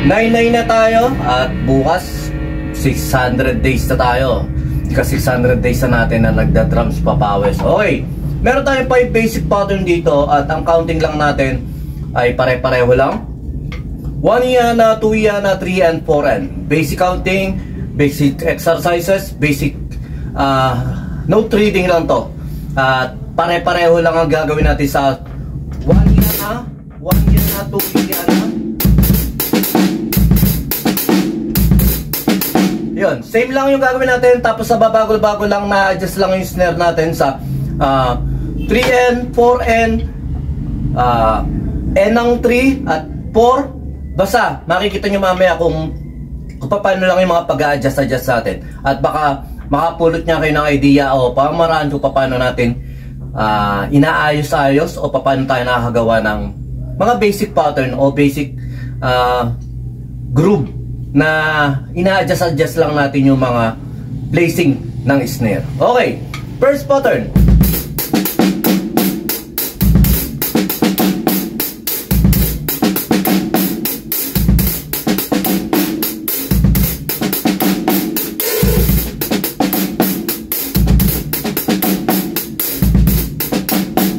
99 na tayo at bukas 600 days na tayo. Kasi 600 days na natin na nagda-drums papawis. Okay, meron tayong 5 basic pattern dito at ang counting lang natin ay pare-pareho lang. 1 yana, 2 yana, 3 and 4 and basic counting, basic exercises, basic note reading lang to. At pare-pareho lang ang gagawin natin sa 1 yana, 2 yana. Yun, same lang yung gagawin natin. Tapos sa babago-bago lang na-adjust lang yung snare natin sa 3N, 4N, N ng 3 at 4. Basta makikita nyo mamaya kung paano lang yung mga pag-a-adjust natin. At baka makapulot niya kayo ng idea o pamaraan kung paano natin inaayos-ayos o paano tayo nakakagawa ng mga basic pattern o basic groove na ina-adjust lang natin yung mga placing ng snare. Okay, first pattern.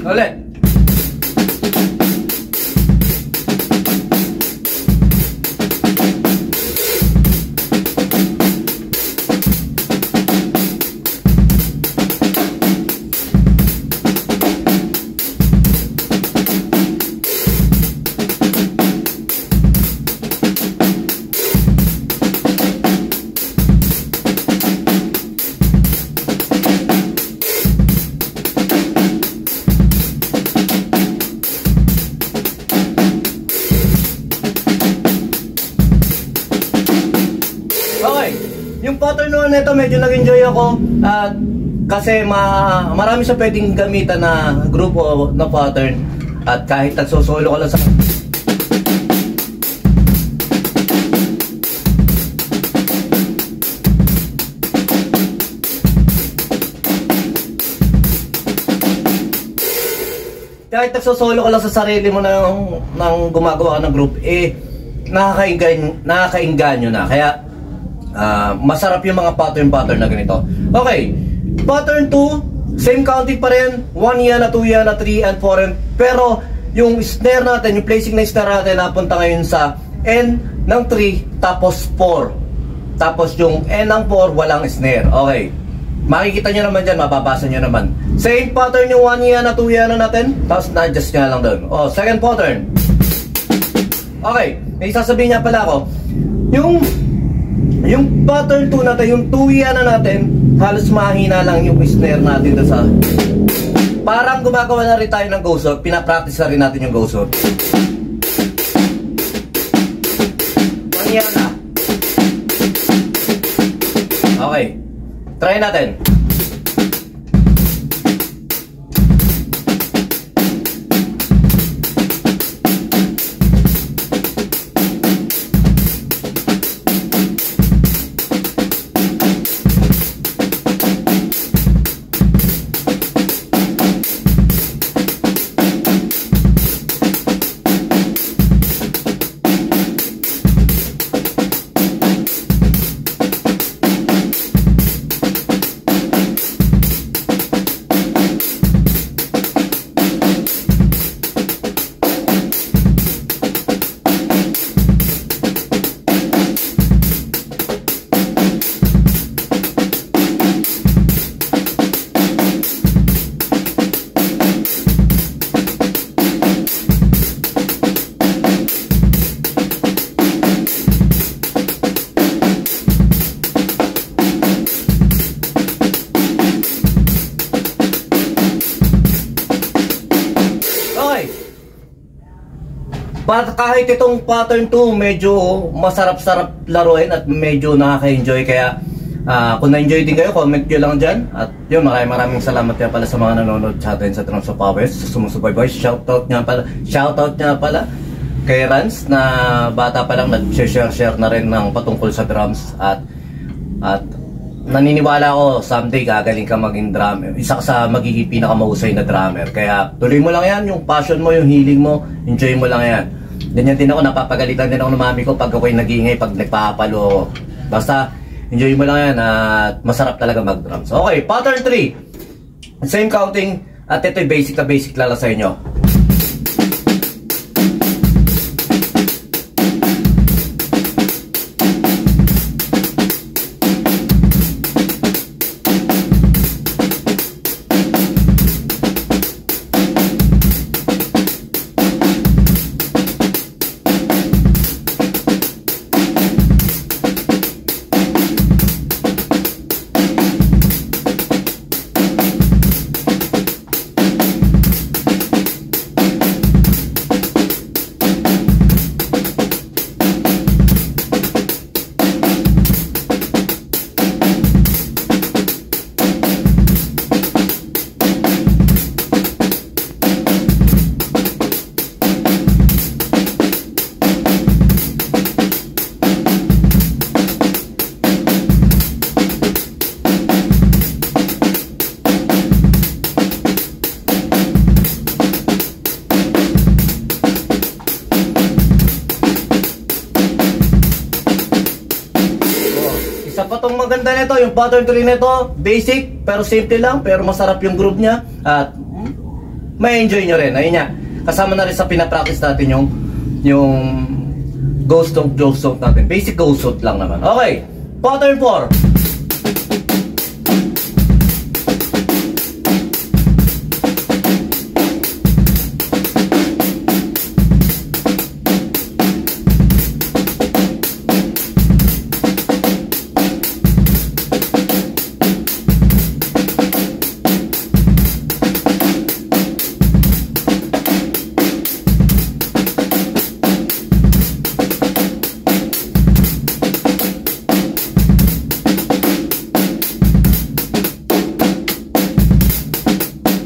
Ulit. Yung pattern naman nito medyo nag-enjoy ako kasi marami siya pwedeng gamitan na grupo na pattern at kahit nagsosolo ka lang sa sarili mo ng gumagawa ka ng group, nakakainganyo na. Kaya masarap yung mga pattern na ganito. Okay, pattern 2, same counting pa rin. 1 yana, 2 yana, 3 and 4 and, pero yung snare natin, yung placing ng snare natin napunta ngayon sa N ng 3 tapos 4. Tapos yung N ng 4 walang snare. Okay, makikita nyo naman dyan, mababasa nyo naman. Same pattern yung 1 yana, 2 yana natin, tapos na-adjust nyo lang doon. Oh, second pattern. Okay, may sasabihin niya pala ako, yung pattern 2 natin, yung 2 yana natin, halos mahina lang yung snare natin doon sa... Parang gumagawa na rin tayo ng ghost note, pinapractice na rin natin yung ghost note. 1 yana. Okay, try natin. Kahit itong pattern 2 medyo masarap-sarap laruin at medyo nakaka-enjoy, kaya kung na-enjoy din kayo, comment nyo lang dyan. At yun, maraming salamat kaya pala sa mga nanonood sa atin sa Drums of Powers, sa sumusubaybay. Shoutout nga pala kay Rans na bata pa lang nag-share na rin ng patungkol sa drums, at naniniwala ako someday gagaling ka maging drummer, isa ka sa magiging pinakamahusay na drummer. Kaya tuloy mo lang yan, yung passion mo, yung healing mo, enjoy mo lang yan. Ganyan din ako, napapagalitan din ako ng mami ko pag ako'y nag-iingay, pag nagpapalo. Basta, enjoy mo lang yan at masarap talaga mag-drums. Okay, pattern 3. Same counting at ito'y basic na basic lala sa inyo. Isa pa tong maganda nito, yung pattern 3 nito, basic pero simple lang, pero masarap yung groove niya at may enjoy nyo rin. Ayun nga, kasama na rin sa pinapractice natin yung ghost note natin. Basic ghost note lang naman. Okay, pattern 4.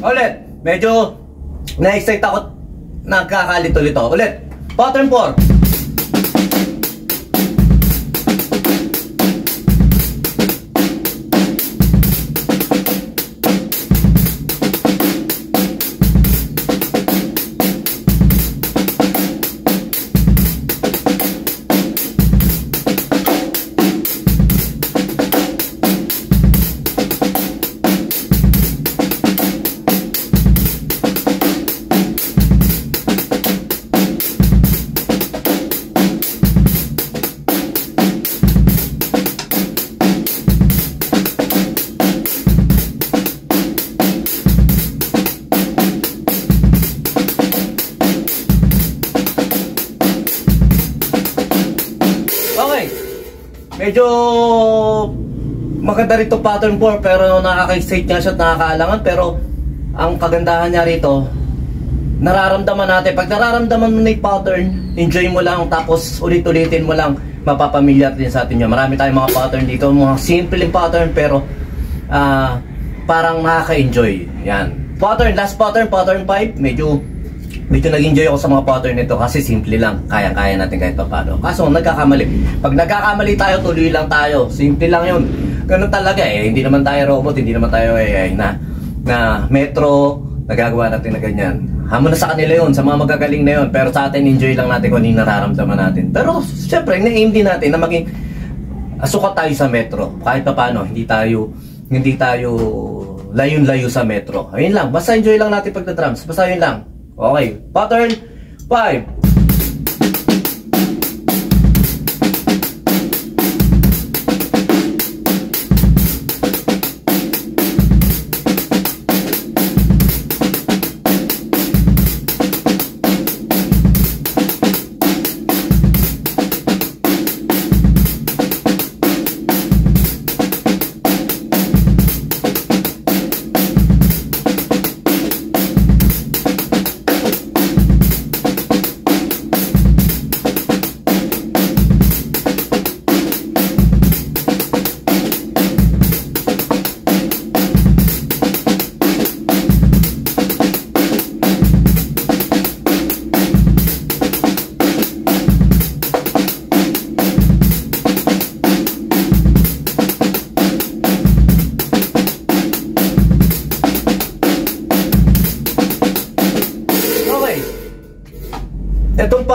Ulit, medyo na-excite ako, nagkakalito-lito. Ulit, pattern 4. Medyo maganda rito pattern 4 pero nakaka-excite nga siya at nakakaalangan, pero ang kagandahan niya rito, nararamdaman natin. Pag nararamdaman mo na yung pattern, enjoy mo lang, tapos ulit-ulitin mo lang, mapapamilyar din sa atin yun. Marami tayong mga pattern dito, mga simple pattern pero parang nakaka-enjoy. Yan. Pattern, last pattern, pattern 5, medyo nag-enjoy ako sa mga pattern nito kasi simple lang, kaya-kaya natin kahit paano. Kaso nagkakamali. Pag nagkakamali tayo, tuloy lang tayo. Simple lang yun. Ganun talaga eh. Hindi naman tayo robot, hindi naman tayo AI na metro, nagagawa natin na ganyan. Hamon na sa kanila yun, sa mga magagaling na yun. Pero sa atin, enjoy lang natin kung ano yung nararamdaman natin. Pero syempre, na-aim din natin na maging sukat tayo sa metro. Kahit paano, hindi tayo layo-layo sa metro. Ayun lang, basta enjoy lang natin pagda-drums. Basta yun lang. Okay, pattern 5.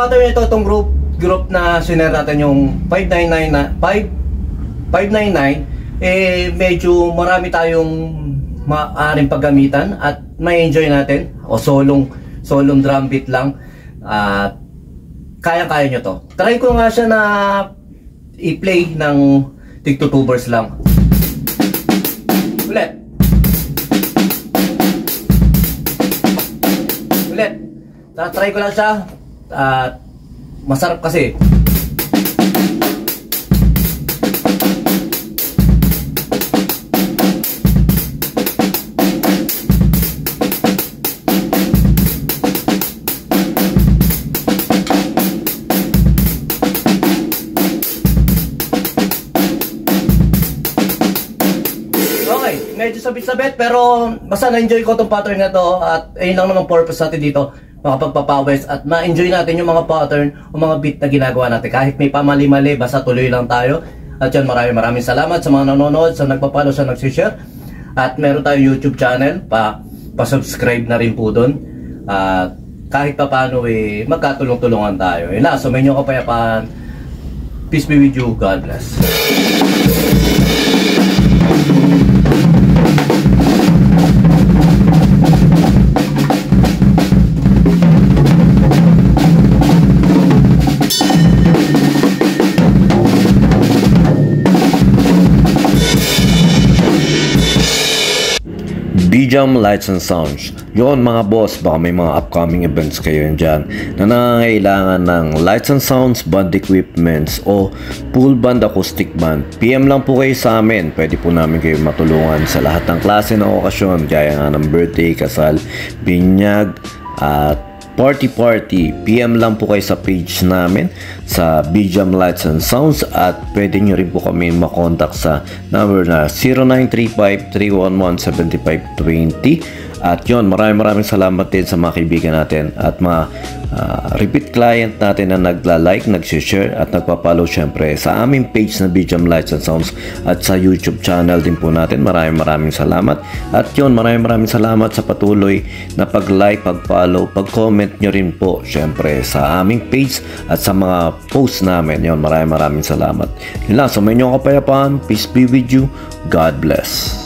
pattern nito, itong group na sinare natin yung 599, medyo marami tayong maaaring paggamitan at may enjoy natin, o solong drum beat lang, at kaya-kaya nyo to. Try ko nga siya na i-play ng tig 2 bars lang. Ulit. Try ko lang siya, at masarap kasi. Medyo sabit-sabit, pero basta na-enjoy ko itong pattern na to, at ayun lang naman purpose natin dito, makapagpapawis at ma-enjoy natin yung mga pattern o mga beat na ginagawa natin. Kahit may pamali-mali, basta tuloy lang tayo. At yun, maraming salamat sa mga nanonood, sa nagpapalo, sa nagsishare. At meron tayong YouTube channel, pa-subscribe na rin po doon. At kahit pa paano, magkatulong-tulungan tayo. Yun lang, so may inyong kapayapaan. Peace be with you. God bless. B-Jam Lights and Sounds. Yun mga boss, baka may mga upcoming events kayo dyan na nangangailangan ng lights and sounds, band equipments o full band acoustic band. PM lang po kayo sa amin. Pwede po namin kayo matulungan sa lahat ng klase ng okasyon, gaya nga ng birthday, kasal, binyag, at party. PM lang po kayo sa page namin sa B-Jam Lights and Sounds, at pwede nyo rin po kami makontak sa number na 0935-311-7520. At yun, maraming salamat din sa mga kaibigan natin at mga repeat client natin na nagla-like, nag-share at nagpa-follow syempre sa aming page na B-Jam Lights and Sounds at sa YouTube channel din po natin. Maraming salamat. At yun, maraming salamat sa patuloy na pag-like, pag-follow, pag-comment nyo rin po syempre sa aming page at sa mga posts namin. Yun, maraming salamat. Yun lang, sa may inyong kapayapaan. Peace be with you. God bless.